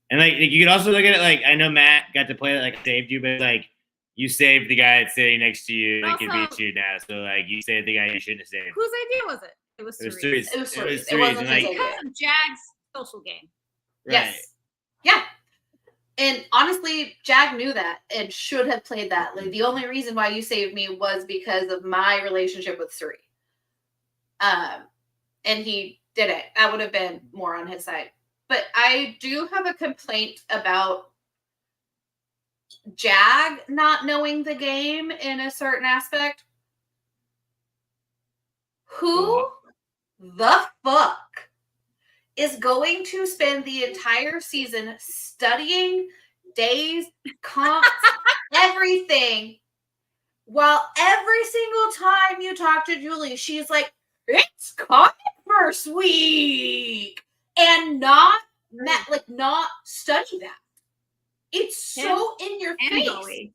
And, like, you could also look at it like, I know Matt got to play it, like, saved you, but, like, you saved the guy that's sitting next to you that can beat you now. So, like, you saved the guy you shouldn't have saved. Whose idea was it? It was Cerise. It was Cerise. It wasn't because of Jag's social game. Right. Yes. Yeah. And honestly, Jag knew that and should have played that. Like, the only reason why you saved me was because of my relationship with Suri. And he did it. That would have been more on his side. But I do have a complaint about Jag not knowing the game in a certain aspect. Who the fuck is going to spend the entire season studying days, comps, everything, while every single time you talk to Julie, she's like, it's comic first week, and not study that. It's so in your face. Bowie.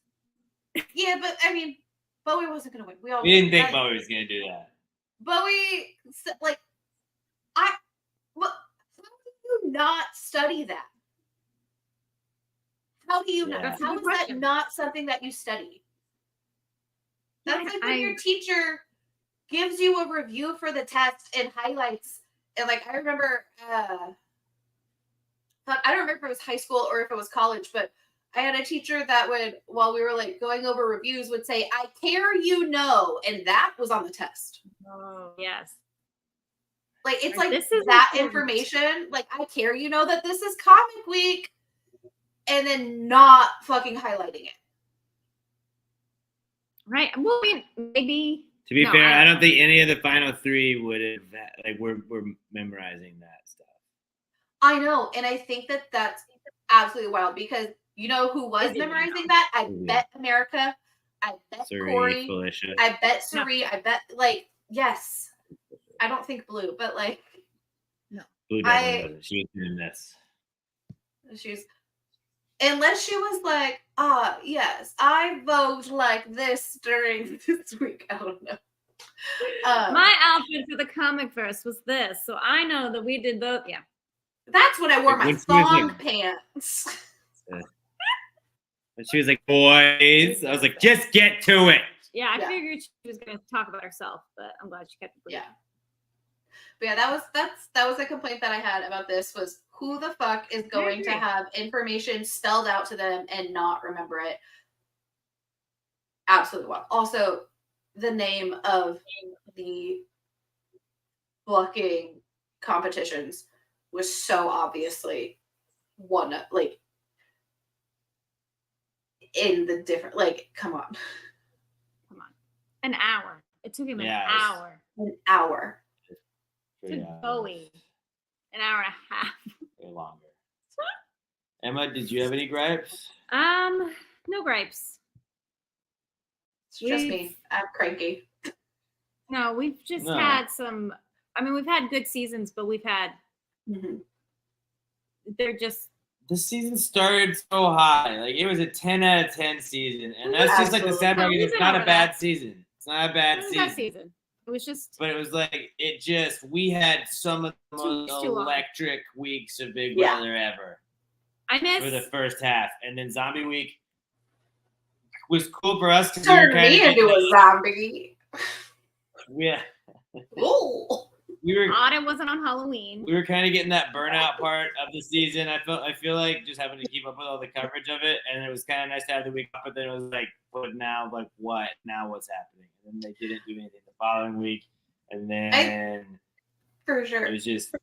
Yeah, but I mean, Bowie wasn't going to win. We didn't think Bowie was going to do that. Bowie, like, how do you not study that? How do you not? How is that not something that you study? That's like when your teacher gives you a review for the test and highlights. And, like, I remember, I don't remember if it was high school or if it was college, but I had a teacher that would, while we were, like, going over reviews, would say, I care you know, and that was on the test. Oh, yes. Like, it's like this is that information. Like, I care you know that this is comic week, and then not fucking highlighting it. Right. Well, I mean, maybe. To be fair, I don't think any of the final three would have, like, we're memorizing that stuff. I know. And I think that that's absolutely wild, because you know who was memorizing that? I bet America. I bet Corey. Felicia. I bet Suri. I bet, like, yes. I don't think Blue, but, like, no. Blue definitely wasn't. She was doing this. Unless she was like, yes, I vote like this during this week. I don't know. My outfit for the comic verse was this, so I know that we did both. Yeah. That's when I wore my thong pants. And she was like, boys. I was like, just get to it. Yeah, I figured she was going to talk about herself, but I'm glad she kept it brief. Yeah. But yeah, that was a complaint that I had about this, was who the fuck is going to have information spelled out to them and not remember it? Absolutely wild. Also, the name of the booking competitions was so obviously one, like, in the different, like, come on. An hour. It took him an Yeah, hour An hour. to Bowie. An hour and a half. Way longer. Emma, did you have any gripes? No gripes. It's just me. I'm cranky. No, we've just had some. I mean, we've had good seasons, but we've had. They're just. The season started so high, like it was a 10 out of 10 season, and that's just like the sad part. It's not a bad season. It's not a bad season. It was just. But it was like we had some of the most electric weeks of Big Brother ever. I missed for the first half, and then Zombie Week was cool for us because Turned me into a zombie. Yeah. Ooh. Odd it wasn't on Halloween. We were kind of getting that burnout part of the season. I feel like just having to keep up with all the coverage of it, and it was kind of nice to have the week off. But then it was like, but now, like, what? Now what's happening? And then they didn't do anything the following week, and then for sure it was just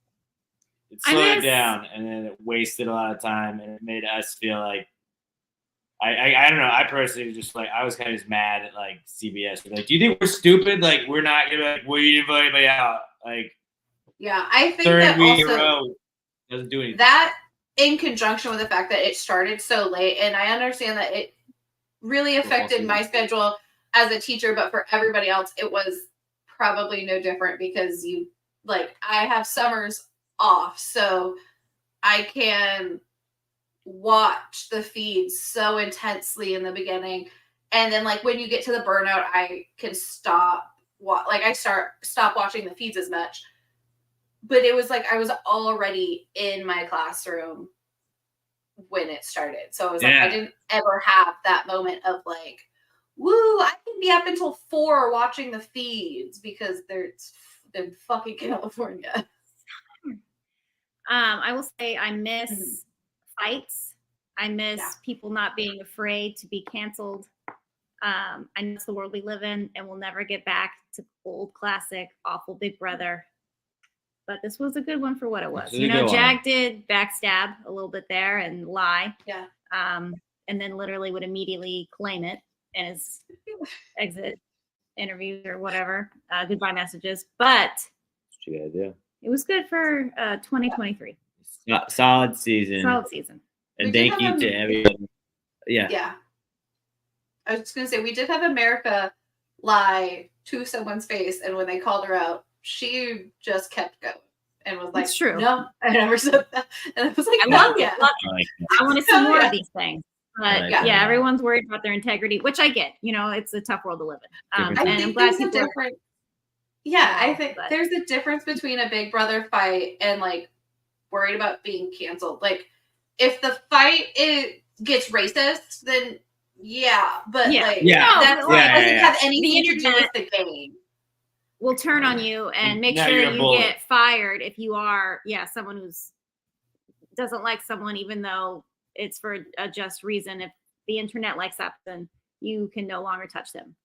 it slowed down, and then it wasted a lot of time, and it made us feel like I don't know. I personally just like I was kind of just mad at like CBS. Like, do you think we're stupid? Like, we're not gonna like, well, you didn't vote anybody out. Like, yeah, I think third that week in a also row doesn't do anything. That in conjunction with the fact that it started so late, and I understand that it really affected my schedule as a teacher, but for everybody else, it was probably no different because I have summers off, so I can watch the feeds so intensely in the beginning, and then like when you get to the burnout, I can stop watching the feeds as much. But it was like I was already in my classroom when it started, so it was like I didn't ever have that moment of like, woo, I can be up until 4 watching the feeds because they're in fucking California. I will say I miss fights. I miss people not being afraid to be canceled. I know it's the world we live in, and we'll never get back to old classic awful Big Brother. But this was a good one for what it was. Jag did backstab a little bit there and lie. Yeah. And then literally would immediately claim it in his exit interviews or whatever, goodbye messages. But it was good for 2023. Solid season. And thank you to everyone. Yeah. I was just going to say, we did have America lie to someone's face, and when they called her out, she just kept going and was like, "It's true. No, I never said that." And I was like, I want to see more of these things. But everyone's worried about their integrity, which I get. It's a tough world to live in. I think I'm glad people different. I think there's a difference between a Big Brother fight and like worried about being canceled. Like, if the fight gets racist, then but that doesn't have anything to do with the game. Will turn on you and make sure you get fired if you are someone who's doesn't like someone, even though it's for a just reason. If the internet likes that, then you can no longer touch them.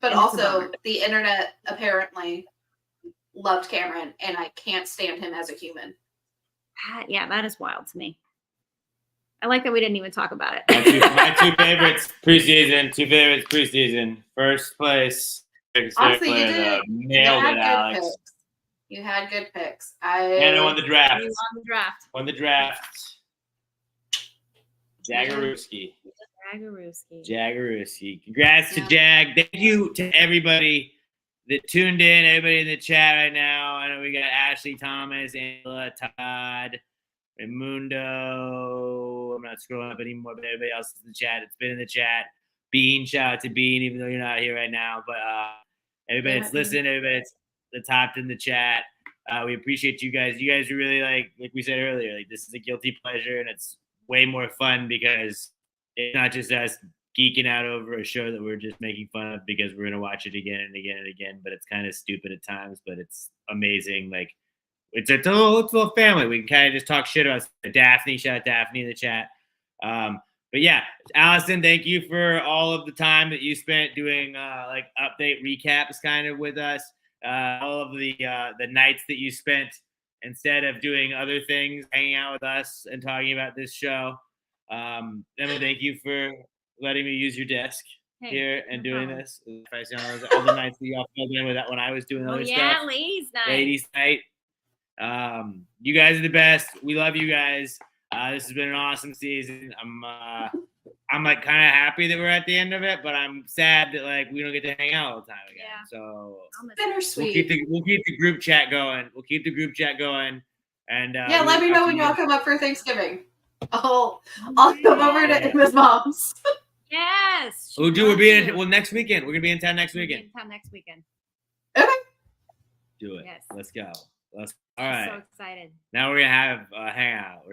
But also the internet apparently loved Cameron, and I can't stand him as a human. That is wild to me. I like that we didn't even talk about it. My two favorites preseason. First place. Honestly, nailed it, Alex. Picks. You had good picks. And I won the draft. You won the draft. Jagaruski. Congrats to Jag. Thank you to everybody that tuned in, everybody in the chat right now. I know we got Ashley Thomas, Angela, Todd, Raimundo. I'm not scrolling up anymore, but everybody else is in the chat. It's been in the chat. Bean, shout out to Bean, even though you're not here right now. But everybody that's listening, everybody that's hopped in the chat. We appreciate you guys. You guys are really like we said earlier, like this is a guilty pleasure, and it's way more fun because it's not just us geeking out over a show that we're just making fun of because we're gonna watch it again and again and again. But it's kind of stupid at times, but it's amazing. Like it's a little family. We can kind of just talk shit about Daphne. Shout out Daphne in the chat. But yeah, Allison, thank you for all of the time that you spent doing like update recaps kind of with us. All of the nights that you spent instead of doing other things, hanging out with us and talking about this show. Emma, thank you for letting me use your desk here and doing this. All the nights that y'all filled in with that when I was doing other stuff. Ladies' night. Ladies' night. You guys are the best. We love you guys. This has been an awesome season. I'm like kind of happy that we're at the end of it, but I'm sad that like we don't get to hang out all the time again. Yeah. So bittersweet. We'll keep the group chat going. And yeah, let me know when y'all come up for Thanksgiving. I'll come over to Emma's mom's. Yes. We'll next weekend. We're gonna be in town next weekend. Okay. Do it. Yes. Let's go. All right. I'm so excited. Now we're gonna have a hangout. All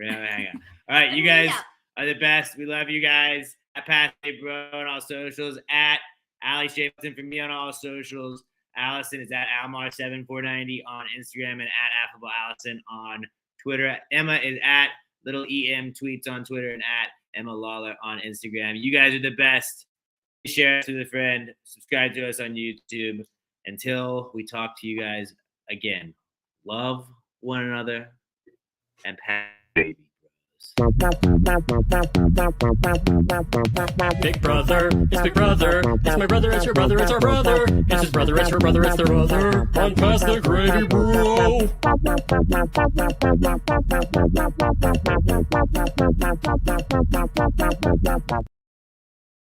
right, you guys are the best. We love you guys. At Pat Bro on all socials. At Ali Shafton for me on all socials. Allison is at Almar7490 on Instagram and at Affable Allison on Twitter. Emma is at Little EM Tweets on Twitter and at Emma Lawler on Instagram. You guys are the best. Share it with a friend. Subscribe to us on YouTube. Until we talk to you guys again, love one another and pat baby bros. Big brother, it's big brother. It's my brother, it's your brother, it's our brother. It's his brother, it's her brother, it's their brother. On past the gravy, bro.